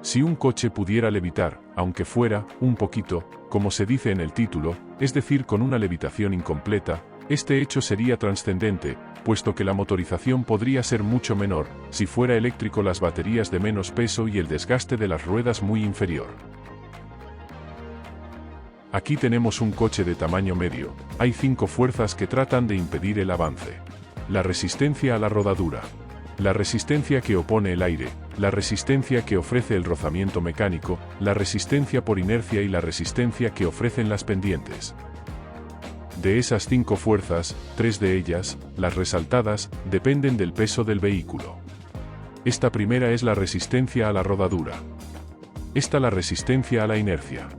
Si un coche pudiera levitar, aunque fuera, un poquito, como se dice en el título, es decir, con una levitación incompleta, este hecho sería trascendente, puesto que la motorización podría ser mucho menor, si fuera eléctrico, las baterías de menos peso y el desgaste de las ruedas muy inferior. Aquí tenemos un coche de tamaño medio. Hay 5 fuerzas que tratan de impedir el avance. La resistencia a la rodadura. La resistencia que opone el aire, la resistencia que ofrece el rozamiento mecánico, la resistencia por inercia y la resistencia que ofrecen las pendientes. De esas 5 fuerzas, 3 de ellas, las resaltadas, dependen del peso del vehículo. Esta primera es la resistencia a la rodadura. Esta la resistencia a la inercia.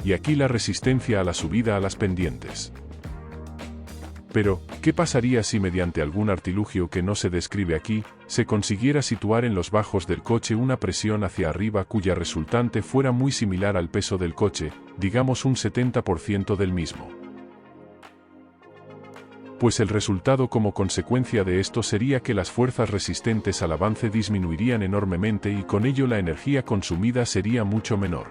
Y aquí la resistencia a la subida a las pendientes. Pero, ¿qué pasaría si mediante algún artilugio que no se describe aquí, se consiguiera situar en los bajos del coche una presión hacia arriba cuya resultante fuera muy similar al peso del coche, digamos un 70% del mismo? Pues el resultado como consecuencia de esto sería que las fuerzas resistentes al avance disminuirían enormemente y con ello la energía consumida sería mucho menor.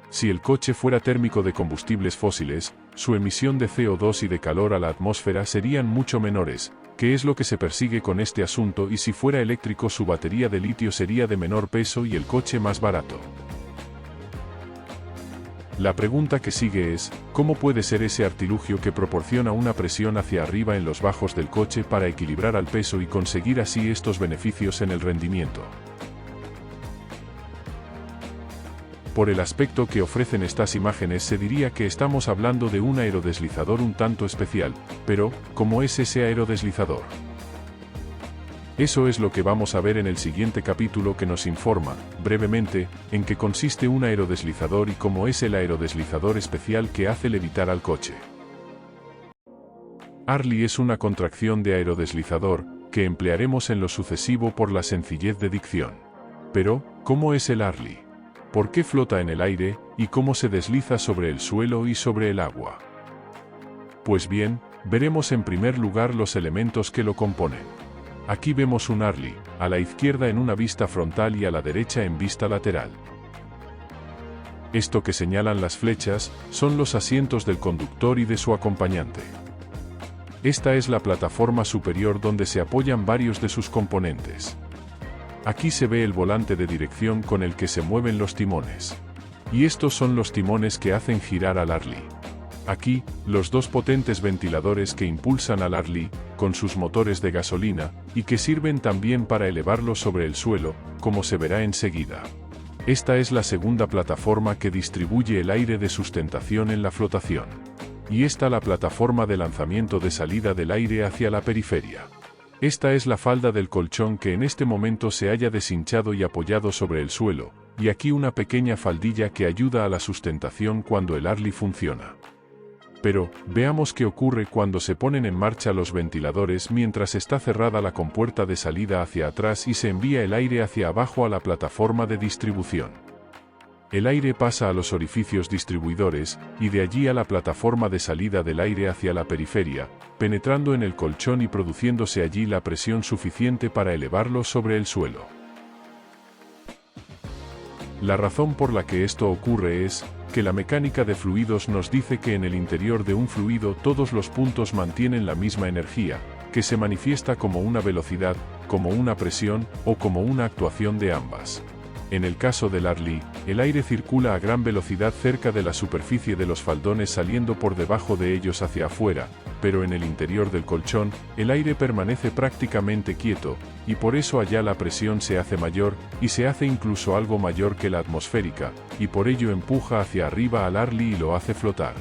Si el coche fuera térmico de combustibles fósiles, su emisión de CO2 y de calor a la atmósfera serían mucho menores, que es lo que se persigue con este asunto, y si fuera eléctrico su batería de litio sería de menor peso y el coche más barato. La pregunta que sigue es, ¿cómo puede ser ese artilugio que proporciona una presión hacia arriba en los bajos del coche para equilibrar al peso y conseguir así estos beneficios en el rendimiento? Por el aspecto que ofrecen estas imágenes se diría que estamos hablando de un aerodeslizador un tanto especial, pero, ¿cómo es ese aerodeslizador? Eso es lo que vamos a ver en el siguiente capítulo, que nos informa, brevemente, en qué consiste un aerodeslizador y cómo es el aerodeslizador especial que hace levitar al coche. ARLI es una contracción de aerodeslizador, que emplearemos en lo sucesivo por la sencillez de dicción. Pero, ¿cómo es el ARLI? ¿Por qué flota en el aire, y cómo se desliza sobre el suelo y sobre el agua? Pues bien, veremos en primer lugar los elementos que lo componen. Aquí vemos un ARLI, a la izquierda en una vista frontal y a la derecha en vista lateral. Esto que señalan las flechas, son los asientos del conductor y de su acompañante. Esta es la plataforma superior donde se apoyan varios de sus componentes. Aquí se ve el volante de dirección con el que se mueven los timones. Y estos son los timones que hacen girar al ARLI. Aquí, los 2 potentes ventiladores que impulsan al ARLI, con sus motores de gasolina, y que sirven también para elevarlo sobre el suelo, como se verá enseguida. Esta es la segunda plataforma que distribuye el aire de sustentación en la flotación. Y esta la plataforma de lanzamiento de salida del aire hacia la periferia. Esta es la falda del colchón que en este momento se halla deshinchado y apoyado sobre el suelo, y aquí una pequeña faldilla que ayuda a la sustentación cuando el ARLI funciona. Pero, veamos qué ocurre cuando se ponen en marcha los ventiladores mientras está cerrada la compuerta de salida hacia atrás y se envía el aire hacia abajo a la plataforma de distribución. El aire pasa a los orificios distribuidores, y de allí a la plataforma de salida del aire hacia la periferia, penetrando en el colchón y produciéndose allí la presión suficiente para elevarlo sobre el suelo. La razón por la que esto ocurre es, que la mecánica de fluidos nos dice que en el interior de un fluido todos los puntos mantienen la misma energía, que se manifiesta como una velocidad, como una presión, o como una actuación de ambas. En el caso del ARLI, el aire circula a gran velocidad cerca de la superficie de los faldones saliendo por debajo de ellos hacia afuera, pero en el interior del colchón, el aire permanece prácticamente quieto, y por eso allá la presión se hace mayor, y se hace incluso algo mayor que la atmosférica, y por ello empuja hacia arriba al ARLI y lo hace flotar.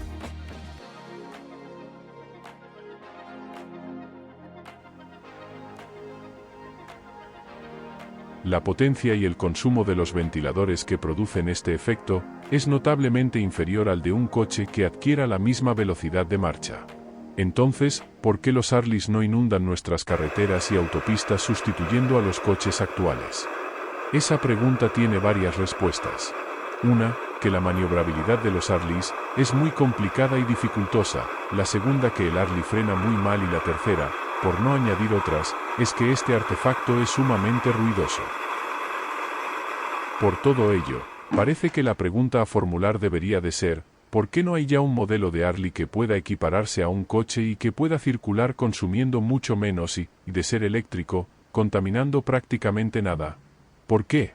La potencia y el consumo de los ventiladores que producen este efecto es notablemente inferior al de un coche que adquiera la misma velocidad de marcha. Entonces, ¿por qué los ARLIs no inundan nuestras carreteras y autopistas sustituyendo a los coches actuales? Esa pregunta tiene varias respuestas. Una, que la maniobrabilidad de los ARLIs es muy complicada y dificultosa, la segunda que el ARLI frena muy mal y la tercera, por no añadir otras, es que este artefacto es sumamente ruidoso. Por todo ello, parece que la pregunta a formular debería de ser, ¿por qué no hay ya un modelo de Harley que pueda equipararse a un coche y que pueda circular consumiendo mucho menos y, de ser eléctrico, contaminando prácticamente nada? ¿Por qué?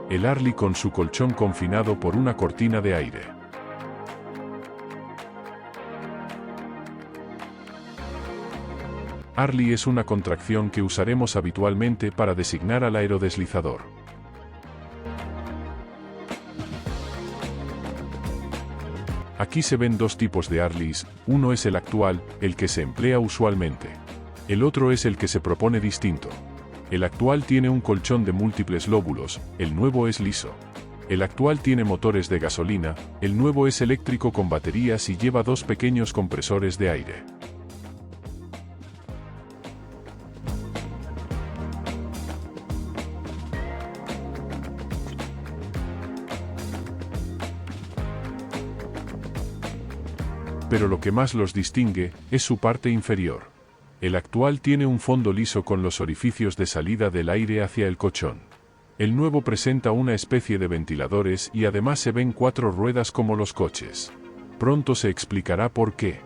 El Harley con su colchón confinado por una cortina de aire. Harley es una contracción que usaremos habitualmente para designar al aerodeslizador. Aquí se ven dos tipos de Harleys, uno es el actual, el que se emplea usualmente. El otro es el que se propone distinto. El actual tiene un colchón de múltiples lóbulos, el nuevo es liso. El actual tiene motores de gasolina, el nuevo es eléctrico con baterías y lleva dos pequeños compresores de aire. Pero lo que más los distingue es su parte inferior. El actual tiene un fondo liso con los orificios de salida del aire hacia el colchón. El nuevo presenta una especie de ventiladores y además se ven cuatro ruedas como los coches. Pronto se explicará por qué.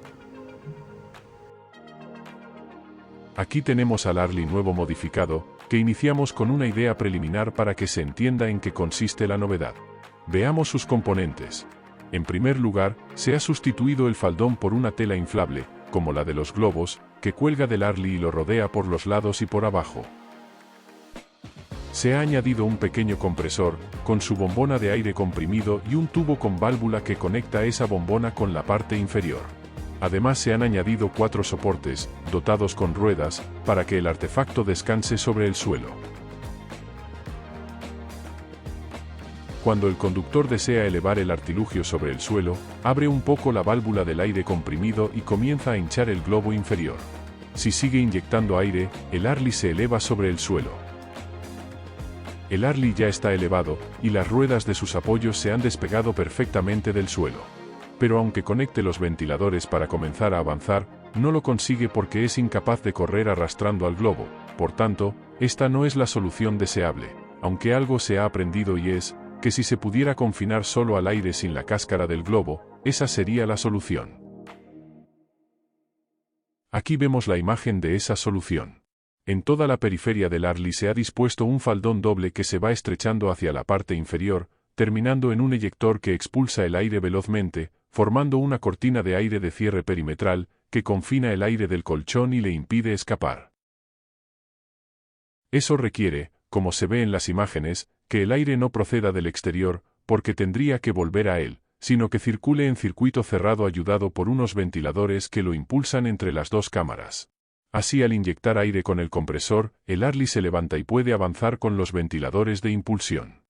Aquí tenemos al Harley nuevo modificado, que iniciamos con una idea preliminar para que se entienda en qué consiste la novedad. Veamos sus componentes. En primer lugar, se ha sustituido el faldón por una tela inflable, como la de los globos, que cuelga del Harley y lo rodea por los lados y por abajo. Se ha añadido un pequeño compresor, con su bombona de aire comprimido y un tubo con válvula que conecta esa bombona con la parte inferior. Además se han añadido cuatro soportes, dotados con ruedas, para que el artefacto descanse sobre el suelo. Cuando el conductor desea elevar el artilugio sobre el suelo, abre un poco la válvula del aire comprimido y comienza a hinchar el globo inferior. Si sigue inyectando aire, el Harley se eleva sobre el suelo. El Harley ya está elevado, y las ruedas de sus apoyos se han despegado perfectamente del suelo. Pero aunque conecte los ventiladores para comenzar a avanzar, no lo consigue porque es incapaz de correr arrastrando al globo. Por tanto, esta no es la solución deseable, aunque algo se ha aprendido y es, que si se pudiera confinar solo al aire sin la cáscara del globo, esa sería la solución. Aquí vemos la imagen de esa solución. En toda la periferia del Harley se ha dispuesto un faldón doble que se va estrechando hacia la parte inferior, terminando en un eyector que expulsa el aire velozmente, formando una cortina de aire de cierre perimetral, que confina el aire del colchón y le impide escapar. Eso requiere, como se ve en las imágenes, que el aire no proceda del exterior, porque tendría que volver a él, sino que circule en circuito cerrado ayudado por unos ventiladores que lo impulsan entre las dos cámaras. Así al inyectar aire con el compresor, el Harley se levanta y puede avanzar con los ventiladores de impulsión.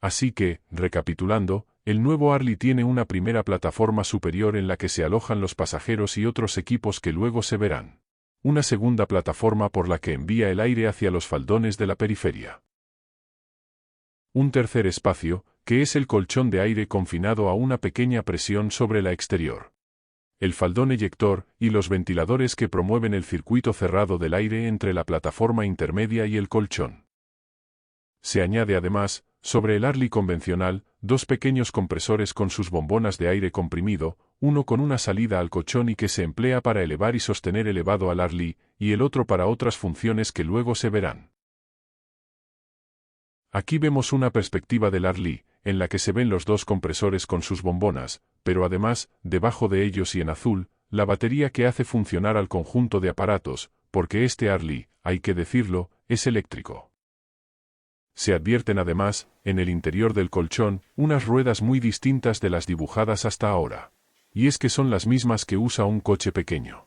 Así que, recapitulando, el nuevo Harley tiene una primera plataforma superior en la que se alojan los pasajeros y otros equipos que luego se verán. Una segunda plataforma por la que envía el aire hacia los faldones de la periferia. Un tercer espacio, que es el colchón de aire confinado a una pequeña presión sobre la exterior. El faldón eyector y los ventiladores que promueven el circuito cerrado del aire entre la plataforma intermedia y el colchón. Se añade además, sobre el Harley convencional, dos pequeños compresores con sus bombonas de aire comprimido, uno con una salida al colchón y que se emplea para elevar y sostener elevado al Harley, y el otro para otras funciones que luego se verán. Aquí vemos una perspectiva del Harley, en la que se ven los dos compresores con sus bombonas, pero además, debajo de ellos y en azul, la batería que hace funcionar al conjunto de aparatos, porque este Harley, hay que decirlo, es eléctrico. Se advierten además, en el interior del colchón, unas ruedas muy distintas de las dibujadas hasta ahora. Y es que son las mismas que usa un coche pequeño.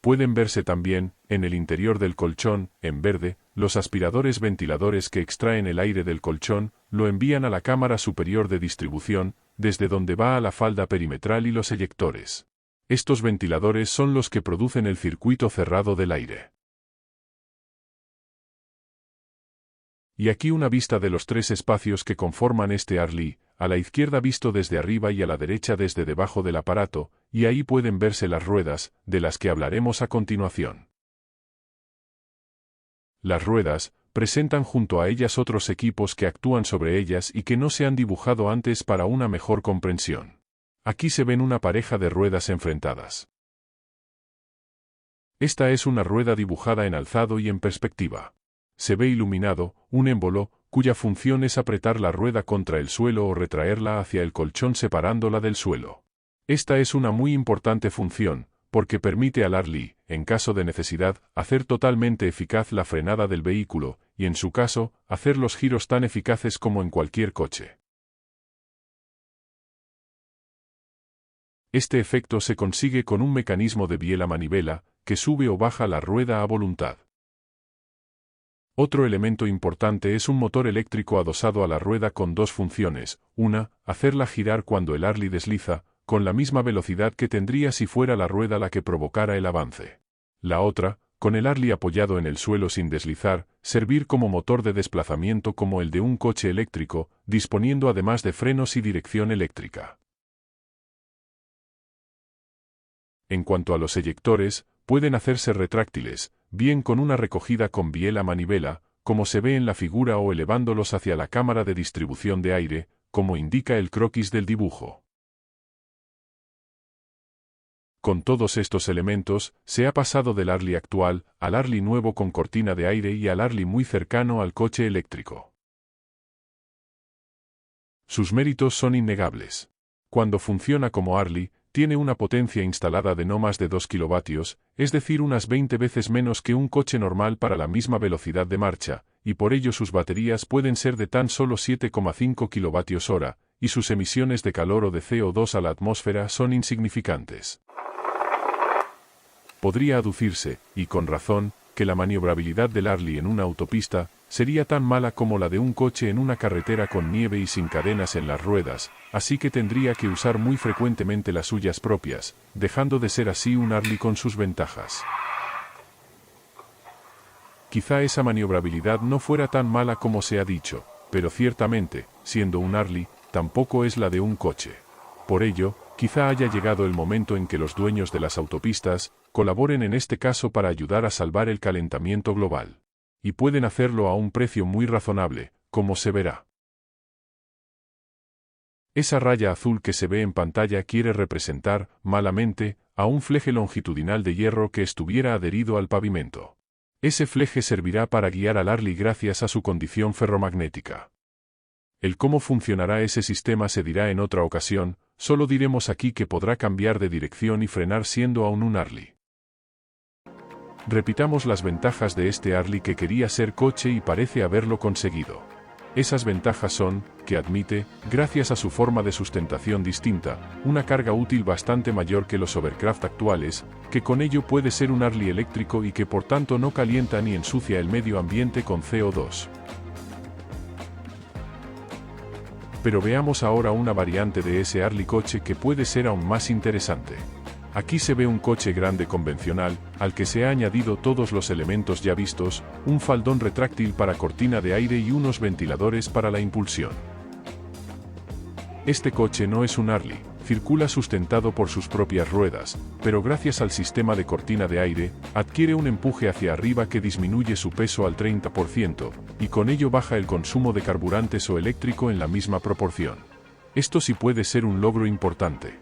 Pueden verse también, en el interior del colchón, en verde, los aspiradores ventiladores que extraen el aire del colchón, lo envían a la cámara superior de distribución, desde donde va a la falda perimetral y los eyectores. Estos ventiladores son los que producen el circuito cerrado del aire. Y aquí una vista de los tres espacios que conforman este ARLI, a la izquierda visto desde arriba y a la derecha desde debajo del aparato, y ahí pueden verse las ruedas, de las que hablaremos a continuación. Las ruedas presentan junto a ellas otros equipos que actúan sobre ellas y que no se han dibujado antes para una mejor comprensión. Aquí se ven una pareja de ruedas enfrentadas. Esta es una rueda dibujada en alzado y en perspectiva. Se ve iluminado un émbolo, cuya función es apretar la rueda contra el suelo o retraerla hacia el colchón separándola del suelo. Esta es una muy importante función, porque permite al ARLI, en caso de necesidad, hacer totalmente eficaz la frenada del vehículo, y en su caso, hacer los giros tan eficaces como en cualquier coche. Este efecto se consigue con un mecanismo de biela-manivela, que sube o baja la rueda a voluntad. Otro elemento importante es un motor eléctrico adosado a la rueda con dos funciones: una, hacerla girar cuando el ARLI desliza, con la misma velocidad que tendría si fuera la rueda la que provocara el avance. La otra, con el ARLI apoyado en el suelo sin deslizar, servir como motor de desplazamiento como el de un coche eléctrico, disponiendo además de frenos y dirección eléctrica. En cuanto a los eyectores, pueden hacerse retráctiles, bien con una recogida con biela-manivela, como se ve en la figura, o elevándolos hacia la cámara de distribución de aire, como indica el croquis del dibujo. Con todos estos elementos, se ha pasado del ARLI actual, al ARLI nuevo con cortina de aire y al ARLI muy cercano al coche eléctrico. Sus méritos son innegables. Cuando funciona como ARLI, tiene una potencia instalada de no más de 2 kilovatios, es decir, unas 20 veces menos que un coche normal para la misma velocidad de marcha, y por ello sus baterías pueden ser de tan solo 7,5 kWh, y sus emisiones de calor o de CO2 a la atmósfera son insignificantes. Podría aducirse, y con razón, que la maniobrabilidad del ARLI en una autopista sería tan mala como la de un coche en una carretera con nieve y sin cadenas en las ruedas, así que tendría que usar muy frecuentemente las suyas propias, dejando de ser así un ARLI con sus ventajas. Quizá esa maniobrabilidad no fuera tan mala como se ha dicho, pero ciertamente, siendo un ARLI, tampoco es la de un coche. Por ello, quizá haya llegado el momento en que los dueños de las autopistas colaboren en este caso para ayudar a salvar el calentamiento global. Y pueden hacerlo a un precio muy razonable, como se verá. Esa raya azul que se ve en pantalla quiere representar, malamente, a un fleje longitudinal de hierro que estuviera adherido al pavimento. Ese fleje servirá para guiar al ARLI gracias a su condición ferromagnética. El cómo funcionará ese sistema se dirá en otra ocasión, solo diremos aquí que podrá cambiar de dirección y frenar siendo aún un ARLI. Repitamos las ventajas de este ARLI que quería ser coche y parece haberlo conseguido. Esas ventajas son, que admite, gracias a su forma de sustentación distinta, una carga útil bastante mayor que los hovercraft actuales, que con ello puede ser un ARLI eléctrico y que por tanto no calienta ni ensucia el medio ambiente con CO2. Pero veamos ahora una variante de ese ARLI coche que puede ser aún más interesante. Aquí se ve un coche grande convencional, al que se ha añadido todos los elementos ya vistos, un faldón retráctil para cortina de aire y unos ventiladores para la impulsión. Este coche no es un ARLI, circula sustentado por sus propias ruedas, pero gracias al sistema de cortina de aire, adquiere un empuje hacia arriba que disminuye su peso al 30%, y con ello baja el consumo de carburantes o eléctrico en la misma proporción. Esto sí puede ser un logro importante.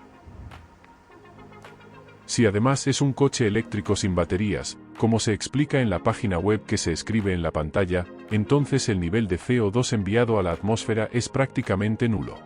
Si además es un coche eléctrico sin baterías, como se explica en la página web que se escribe en la pantalla, entonces el nivel de CO2 enviado a la atmósfera es prácticamente nulo.